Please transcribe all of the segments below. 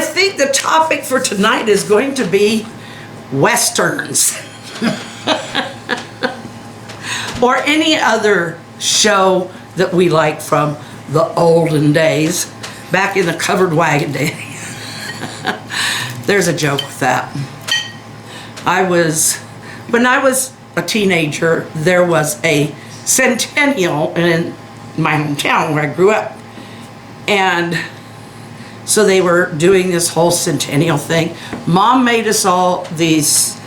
think the topic for tonight is going to be Westerns. Or any other show that we like from the olden days, back in the covered wagon day. There's a joke with that. When I was a teenager, there was a centennial in my hometown where I grew up. And so they were doing this whole centennial thing. Mom made us all these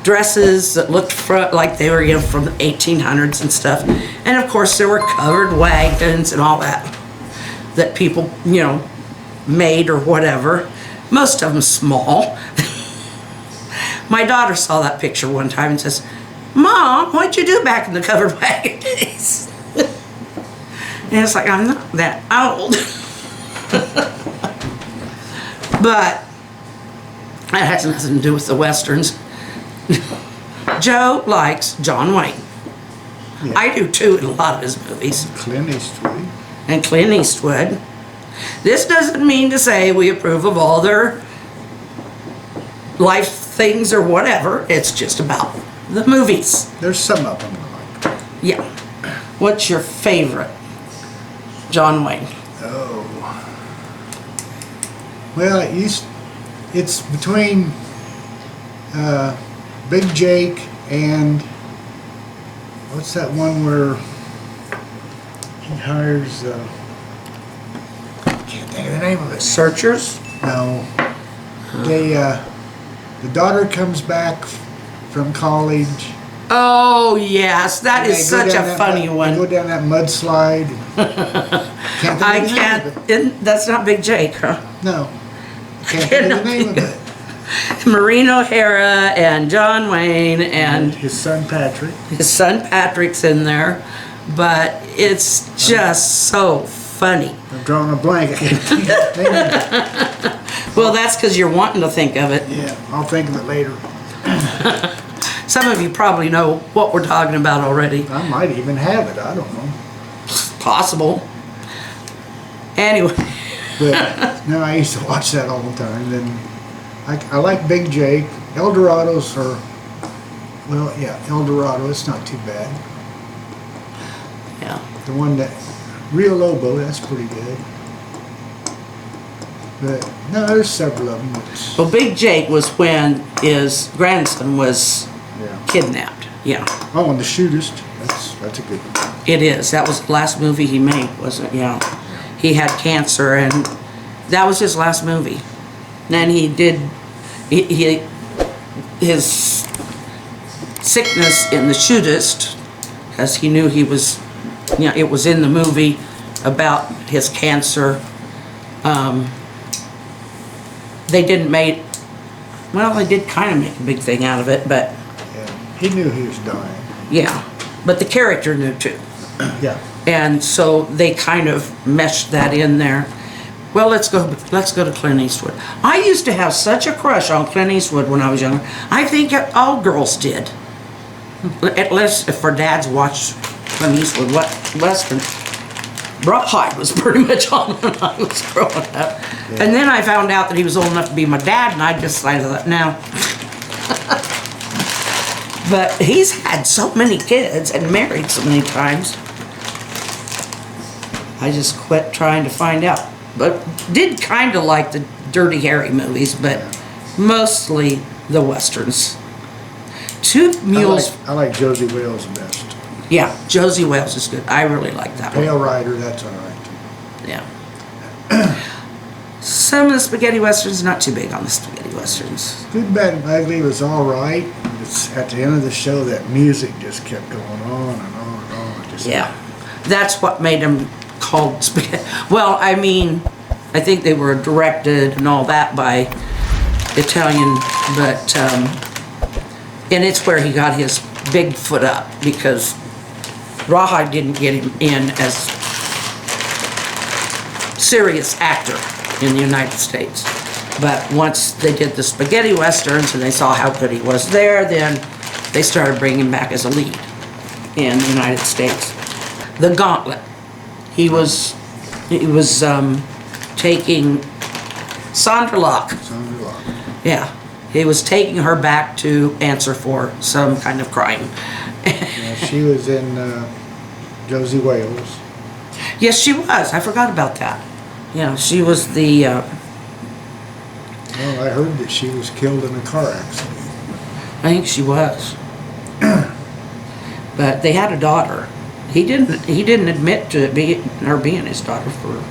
dresses that looked like they were, from the 1800s and stuff. And of course there were covered wagons and all that people, made or whatever. Most of them small. My daughter saw that picture one time and says, "Mom, what'd you do back in the covered wagon days?" And it's like, I'm not that old. But that has nothing to do with the Westerns. Joe likes John Wayne. Yeah. I do too in a lot of his movies. Clint Eastwood. And Clint Eastwood. This doesn't mean to say we approve of all their life things or whatever. It's just about the movies. There's some of them I like. Yeah. What's your favorite John Wayne? Oh. Well, it's between Big Jake and what's that one where he hires can't think of the name of it. Searchers? No. The daughter comes back from college. Oh yes, that is such a funny one. They go down that mudslide. That's not Big Jake, huh? No. Can't think of the name of it. Maureen O'Hara and John Wayne and his son Patrick. His son Patrick's in there, but it's just so funny. I'm drawing a blank. I can't think of the name of it. Well, that's because you're wanting to think of it. Yeah, I'll think of it later. Some of you probably know what we're talking about already. I might even have it. I don't know. Possible. Anyway. But no, I used to watch that all the time. Then I like Big Jake. Eldorado's or, well, yeah, Eldorado. It's not too bad. Yeah. The one that, Rio Lobo, that's pretty good. But no, there's several of them. Well, Big Jake was when his grandson was kidnapped. Yeah. Oh, and The Shootist. That's a good one. It is. That was the last movie he made, wasn't it? Yeah. He had cancer, and that was his last movie. Then he did his sickness in The Shootist, because he knew he was, it was in the movie about his cancer. They didn't make, well, they did kind of make a big thing out of it, but yeah, he knew he was dying. Yeah, but the character knew too. Yeah. And so they kind of meshed that in there. Well, let's go to Clint Eastwood. I used to have such a crush on Clint Eastwood when I was younger. I think all girls did. At least if our dads watched Clint Eastwood Western. Rawhide was pretty much on when I was growing up. Yeah. And then I found out that he was old enough to be my dad, and I decided that now. But he's had so many kids and married so many times. I just quit trying to find out. But did kind of like the Dirty Harry movies, but mostly the Westerns. Two Mules. I like Josie Wales best. Yeah, Josie Wales is good. I really like that one. Pale Rider, that's all right. Yeah. Some of the spaghetti westerns, not too big on the spaghetti westerns. Good, Bad, and Ugly was all right. It's at the end of the show, that music just kept going on and on and on. Yeah, that's what made them called spaghetti. Well, I mean, I think they were directed and all that by Italian, but and it's where he got his big foot up, because Rawhide didn't get him in as serious actor in the United States. But once they did the spaghetti westerns and they saw how good he was there, then they started bringing him back as a lead in the United States. The Gauntlet. He was taking Sandra Locke. Sandra Locke. Yeah. He was taking her back to answer for some kind of crime. Yeah, she was in Josie Wales. Yes, she was. I forgot about that. Yeah, she was the... Well, I heard that she was killed in a car accident. I think she was. But they had a daughter. He didn't admit to her being his daughter for...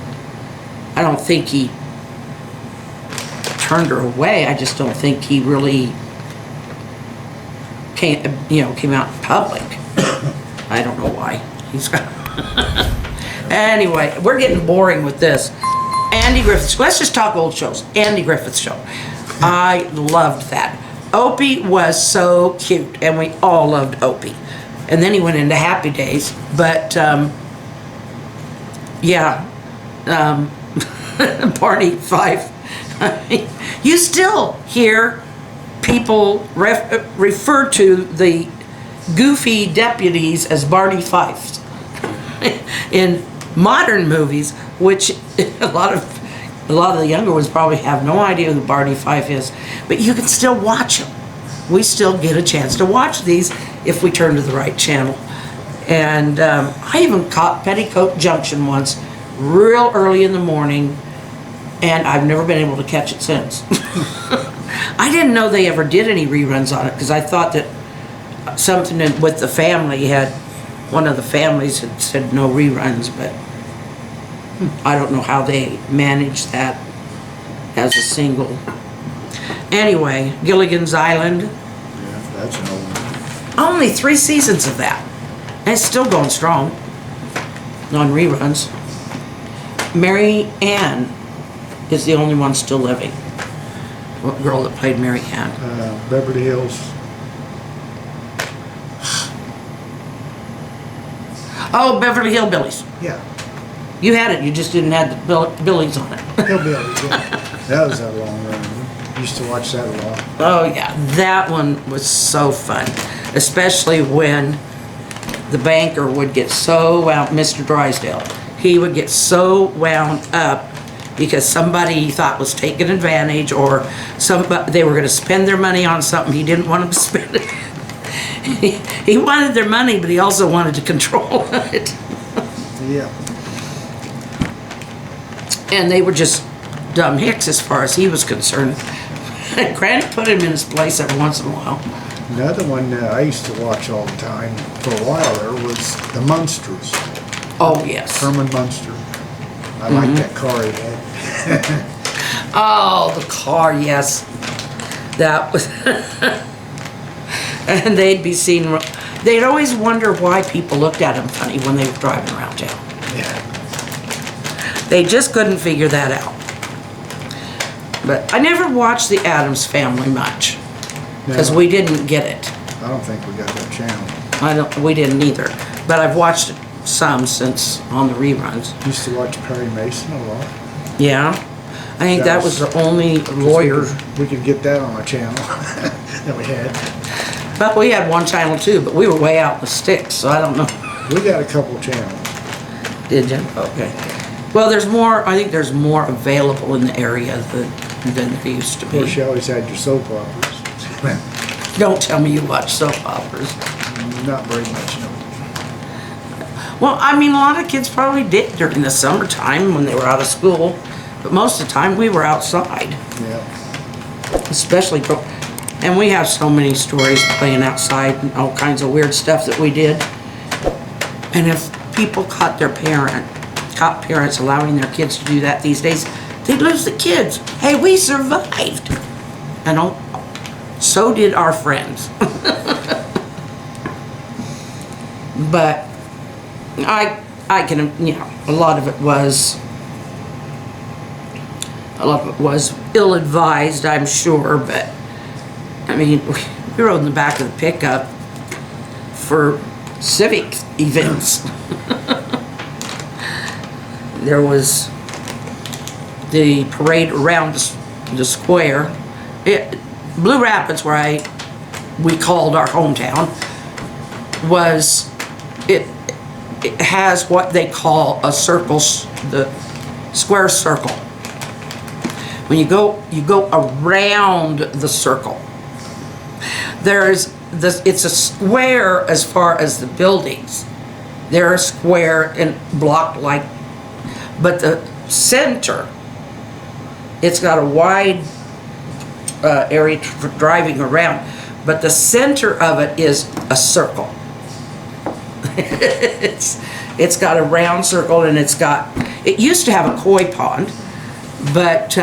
I don't think he turned her away. I just don't think he really came out in public. I don't know why. He's got... Anyway, we're getting boring with this. Andy Griffith's. Let's just talk old shows. Andy Griffith's show. I loved that. Opie was so cute, and we all loved Opie. And then he went into Happy Days, but yeah, Barney Fife. You still hear people refer to the goofy deputies as Barney Fifes in modern movies, which a lot of the younger ones probably have no idea who Barney Fife is, but you can still watch them. We still get a chance to watch these if we turn to the right channel. And I even caught Petticoat Junction once, real early in the morning, and I've never been able to catch it since. I didn't know they ever did any reruns on it, because I thought that something with the family one of the families had said no reruns, but I don't know how they managed that as a single. Anyway, Gilligan's Island. Yeah, that's an old one. Only 3 seasons of that. And it's still going strong on reruns. Mary Ann is the only one still living. What girl that played Mary Ann? Beverly Hills. Oh, Beverly Hillbillies. Yeah. You had it, you just didn't have the Billies on it. Hillbillies, yeah. That was a long run. Used to watch that a lot. Oh yeah, that one was so fun. Especially when the banker would get so wound, Mr. Drysdale, he would get so wound up because somebody he thought was taking advantage, or they were going to spend their money on something he didn't want them to spend it. He wanted their money, but he also wanted to control it. Yeah. And they were just dumb hicks as far as he was concerned. And Granny put him in his place every once in a while. Another one that I used to watch all the time for a while there was The Munsters. Oh, yes. Herman Munster. I liked that car he had. Oh, the car, yes. That was... And they'd be seen... They'd always wonder why people looked at him funny when they were driving around town. Yeah. They just couldn't figure that out. But I never watched the Addams Family much. Because No. we didn't get it. I don't think we got that channel. We didn't either. But I've watched it some since on the reruns. Used to watch Perry Mason a lot. Yeah. I think that was the only lawyer. We could get that on a channel that we had. But we had one channel too, but we were way out in the sticks, so I don't know. We got a couple channels. Did you? Okay. Well, there's more, I think there's more available in the area than there used to Of course, be. you always had your soap operas. Don't tell me you watch soap operas. Not very much, no. Well, I mean, a lot of kids probably did during the summertime when they were out of school, but most of the time we were outside, Yeah. especially, and we have so many stories playing outside and all kinds of weird stuff that we did. And if people caught parents allowing their kids to do that these days, they'd lose the kids. Hey, we survived. And so did our friends. But I can, a lot of it was ill-advised, I'm sure, but I mean, we rode in the back of the pickup for civic events. There was the parade around the square. Blue Rapids, where we called our hometown, it has what they call a circle, the square circle. When you go around the circle. It's a square as far as the buildings. They're a square and block like, but the center, it's got a wide area for driving around, but the center of it is a circle. It's got a round circle, and it used to have a koi pond, but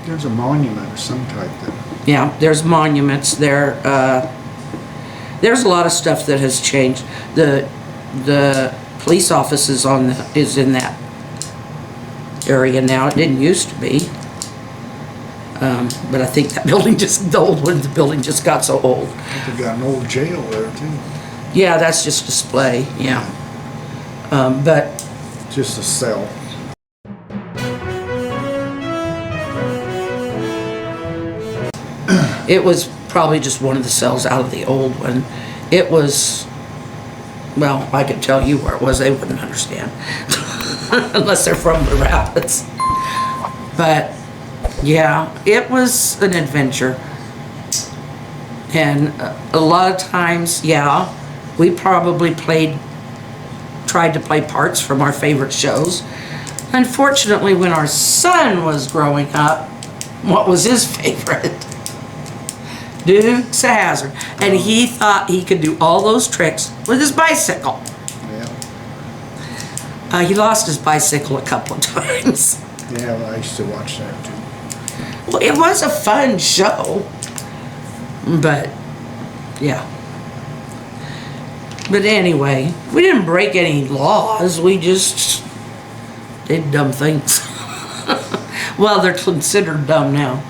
There's a monument of some type there. yeah, there's monuments there. There's a lot of stuff that has changed. The police office is in that area now. It didn't used to be, but I think that building the building just got so old. I think they've got an old jail there too. Yeah, that's just display. Yeah, but Just a cell. it was probably just one of the cells out of the old one. It was, well, I could tell you where it was. They wouldn't understand unless they're from the Rapids. But yeah, it was an adventure. And a lot of times, yeah, we probably tried to play parts from our favorite shows. Unfortunately, when our son was growing up, what was his favorite? Dukes of Hazzard. And he thought he could do all those tricks with his bicycle. Yeah. He lost his bicycle a couple of times. Yeah, well, I used to watch that too. Well, it was a fun show. But, yeah. But anyway, we didn't break any laws. We just did dumb things. Well, they're considered dumb now.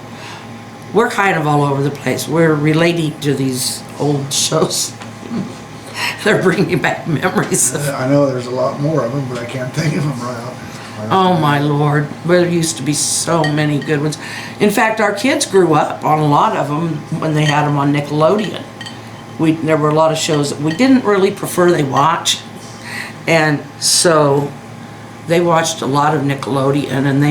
We're kind of all over the place. We're relating to these old shows. They're bringing back memories. I know there's a lot more of them, but I can't think of them right off. Oh my Lord, there used to be so many good ones. In fact, our kids grew up on a lot of them when they had them on Nickelodeon. There were a lot of shows that we didn't really prefer they watch. And so they watched a lot of Nickelodeon, and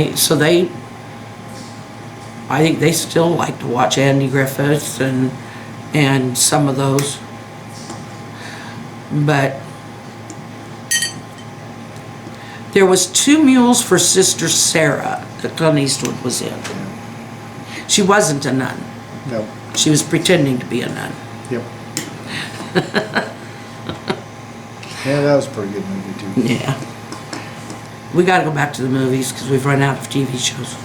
I think they still like to watch Andy Griffith and some of those. But there was 2 Mules for Sister Sarah that Clint Eastwood was in. She wasn't a nun. No. She was pretending to be a nun. Yep. Yeah, that was a pretty good movie too. Yeah. We got to go back to the movies because we've run out of TV shows.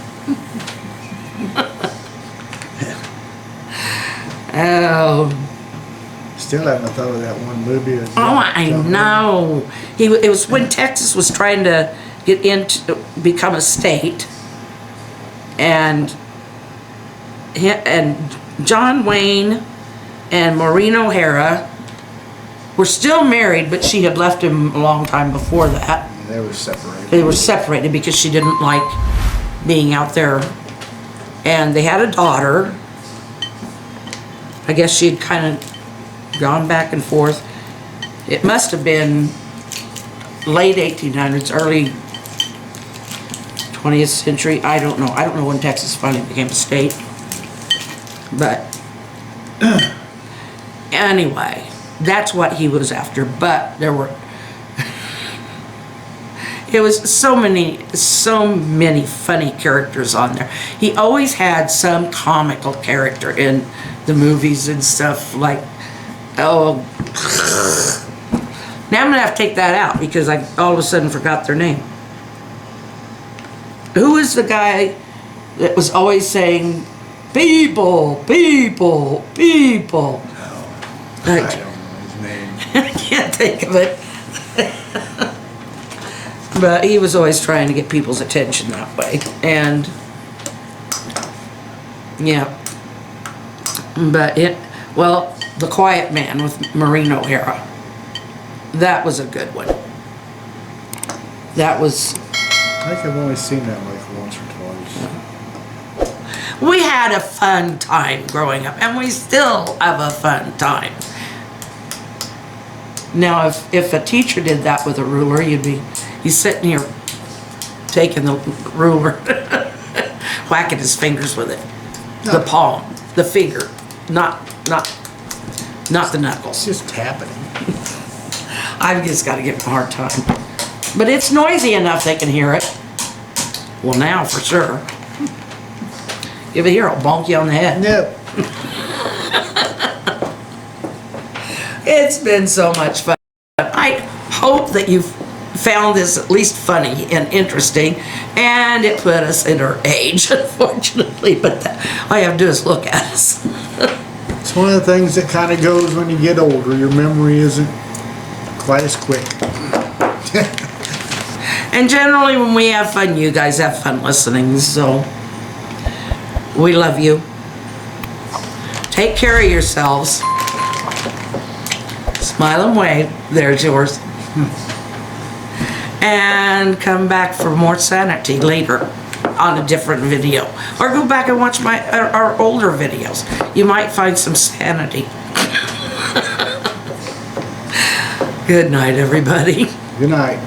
Oh. Still haven't thought of that one movie. Oh, I know. It was when Texas was trying to get become a state, and John Wayne and Maureen O'Hara were still married, but she had left him a long time before that. They were separated. They were separated because she didn't like being out there, and they had a daughter. I guess she'd kind of gone back and forth. It must have been late 1800s, early 20th century. I don't know. I don't know when Texas finally became a state. But anyway, that's what he was after. But there were it was so many funny characters on there. He always had some comical character in the movies and stuff, like, oh, now I'm gonna have to take that out because I all of a sudden forgot their name. Who was the guy that was always saying, people, people, people? I don't know his name. I can't think of it. But he was always trying to get people's attention that way. And, yeah. But The Quiet Man with Maureen O'Hara. That was a good one. That was... I think I've only seen that like once or twice. We had a fun time growing up, and we still have a fun time. Now, if a teacher did that with a ruler, he's sitting here taking the ruler. whacking his fingers with it. The palm, the finger, not the knuckles. It's just happening. I've just got to give him a hard time. But it's noisy enough they can hear it. Well, now for sure. Give it here, I'll bonk you on the head. No. It's been so much fun. I hope that you found this at least funny and interesting, and it put us in our age, unfortunately, but all you have to do is look at us. It's one of the things that kind of goes when you get older. Your memory isn't quite as quick. And generally when we have fun, you guys have fun listening, so we love you. Take care of yourselves. Smile and wave. There's yours. And come back for more sanity later on a different video. Or go back and watch our older videos. You might find some sanity. Good night, everybody. Good night.